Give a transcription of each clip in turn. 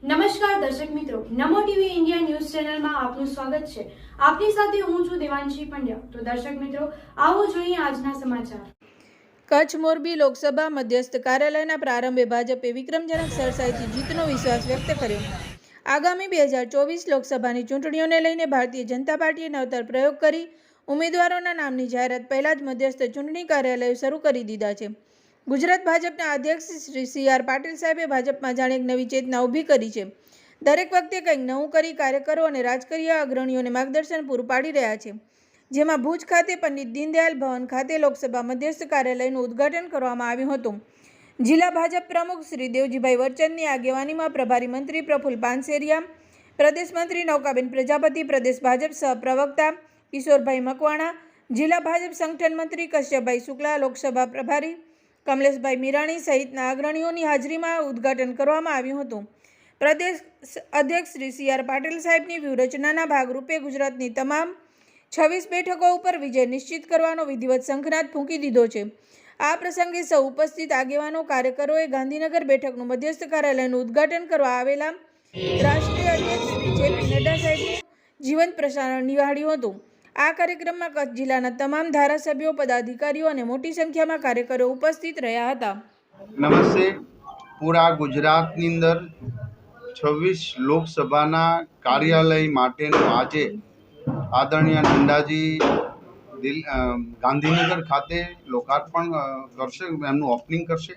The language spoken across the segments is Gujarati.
નમસ્કાર દર્શક મિત્રો, નમો ટીવી ઇન્ડિયા ન્યૂઝ ચેનલમાં આપનું સ્વાગત છે। આપની સાથે હું છું દેવાંશી પંડ્યા। તો દર્શક મિત્રો, આવો જોઈએ આજના સમાચાર। કચ્છ મોરબી લોકસભા મધ્યસ્થ કાર્યાલયના પ્રારંભે ભાજપે વિક્રમજનક સરસાઈથી જીતનો વિશ્વાસ વ્યક્ત કર્યો। આગામી 2024 લોકસભાની ચૂંટણીઓને લઈને ભારતીય જનતા પાર્ટીએ નવતર પ્રયોગ કરી ઉમેદવારોના નામની જાહેરાત પહેલા જ મધ્યસ્થ ચૂંટણી કાર્યાલયો શરૂ કરી દીધા છે। ગુજરાત ભાજપના અધ્યક્ષ શ્રી CR પાટીલ સાહેબે ભાજપમાં જાણે એક નવી ચેતના ઊભી કરી છે। દરેક વખતે કંઈક નવું કરી કાર્યકરો અને રાજકીય અગ્રણીઓને માર્ગદર્શન પૂરું પાડી રહ્યા છે। જેમાં ભુજ ખાતે પંડિત દીનદયાલ ભવન ખાતે લોકસભા મધ્યસ્થ કાર્યાલયનું ઉદ્ઘાટન કરવામાં આવ્યું હતું। જિલ્લા ભાજપ પ્રમુખ શ્રી દેવજીભાઈ વરચંદની આગેવાનીમાં પ્રભારી મંત્રી પ્રફુલ્લ પાનસેરિયા, પ્રદેશ મંત્રી નૌકાબેન પ્રજાપતિ, પ્રદેશ ભાજપ સહ પ્રવક્તા કિશોરભાઈ મકવાણા, જિલ્લા ભાજપ સંગઠન મંત્રી કશ્યપભાઈ શુક્લા, લોકસભા પ્રભારી કમલેશભાઈ મીરાણી સહિતના અગ્રણીઓની હાજરીમાં ઉદ્ઘાટન કરવામાં આવ્યું હતું। પ્રદેશ અધ્યક્ષ શ્રી CR પાટીલ સાહેબની વ્યૂહરચનાના ભાગરૂપે ગુજરાતની તમામ 26 બેઠકો ઉપર વિજય નિશ્ચિત કરવાનો વિધિવત શંખનાદ ફૂંકી દીધો છે। આ પ્રસંગે સૌ ઉપસ્થિત આગેવાનો કાર્યકરોએ ગાંધીનગર બેઠકનું મધ્યસ્થ કાર્યાલયનું ઉદ્ઘાટન કરવા આવેલા રાષ્ટ્રીય અધ્યક્ષ શ્રી JP નડ્ડા સાહેબનું જીવંત પ્રસારણ નિહાળ્યું હતું। આ કાર્યક્રમમાં કચ્છ જિલ્લાના તમામ ધારાસભ્યો, પદાધિકારીઓ અને મોટી સંખ્યામાં કાર્યકરો ઉપસ્થિત રહ્યા હતા। નમસ્તે। પૂરા ગુજરાતની અંદર 26 લોકસભાના કાર્યાલય માટેનું આજે આદરણીય નંદાજી ગાંધીનગર ખાતે લોકાર્પણ કરશે, એમનું ઓપનિંગ કરશે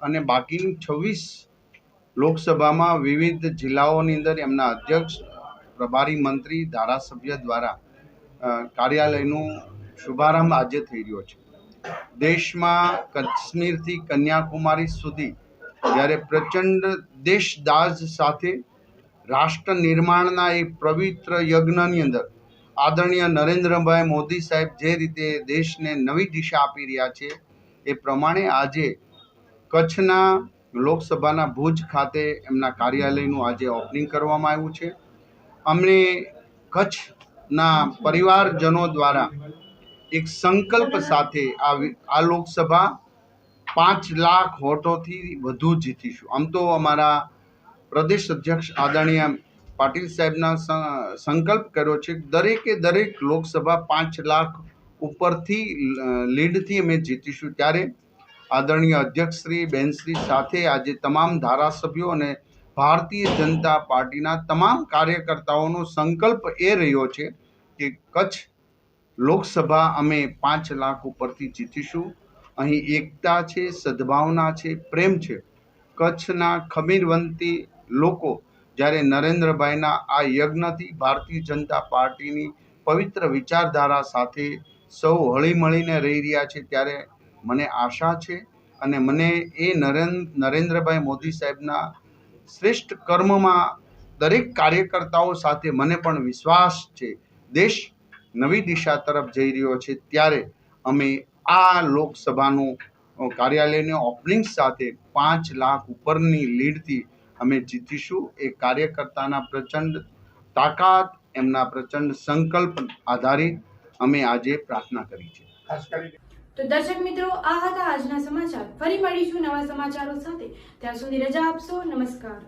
અને બાકીની 26 લોકસભામાં વિવિધ જિલ્લાઓની અંદર એમના અધ્યક્ષ, પ્રભારી મંત્રી, ધારાસભ્ય દ્વારા કાર્યાલયનું શુભારંભ આજે થઈ રહ્યો છે। દેશમાં કાશ્મીરથી કન્યાકુમારી સુધી જ્યારે પ્રચંડ દેશદાઝ સાથે રાષ્ટ્ર નિર્માણના એક પવિત્ર યજ્ઞની અંદર આદરણીય નરેન્દ્રભાઈ મોદી સાહેબ જે રીતે દેશને નવી દિશા આપી રહ્યા છે એ પ્રમાણે આજે કચ્છના લોકસભાના ભુજ ખાતે એમના કાર્યાલયનું આજે ઓપનિંગ કરવામાં આવ્યું છે। અમને કચ્છના પરિવારજનો દ્વારા એક સંકલ્પ સાથે આ લોકસભા 5 લાખ વોટોથી વધુ જીતીશું। આમ તો અમારા પ્રદેશ અધ્યક્ષ આદરણીય પાટીલ સાહેબના સંકલ્પ કર્યો છે દરેકે દરેક લોકસભા 5 લાખ ઉપરથી લીડથી અમે જીતીશું। ત્યારે આદરણીય અધ્યક્ષશ્રી બેનશ્રી સાથે આજે તમામ ધારાસભ્યો અને ભારતીય જનતા પાર્ટીના તમામ કાર્યકર્તાઓનો સંકલ્પ એ રહ્યો છે કે કચ્છ લોકસભા અમે 5 લાખ ઉપરથી જીતીશું। અહીં એકતા છે, સદભાવના છે, પ્રેમ છે। કચ્છના ખમીરવંતી લોકો જ્યારે નરેન્દ્રભાઈના આ યજ્ઞથી ભારતીય જનતા પાર્ટીની પવિત્ર વિચારધારા સાથે સૌ હળીમળીને રહી રહ્યા છે ત્યારે મને આશા છે અને મને એ નરેન્દ્રભાઈ મોદી સાહેબના શ્રેષ્ઠ કર્મમાં દરેક કાર્યકર્તાઓ સાથે મને પણ વિશ્વાસ છે। દેશ નવી દિશા તરફ જઈ રહ્યો છે ત્યારે અમે આ લોકસભાનું કાર્યાલયની ઓપનિંગ સાથે 5 લાખ ઉપરની લીડથી અમે જીતીશું। એ કાર્યકર્તાના પ્રચંડ તાકાત, એમના પ્રચંડ સંકલ્પ આધારિત અમે આજે પ્રાર્થના કરી છે। તો દર્શક મિત્રો, આ હતા આજના સમાચાર। ફરી મળીશું નવા સમાચારો સાથે। ત્યાં સુધી રજા આપશો। નમસ્કાર।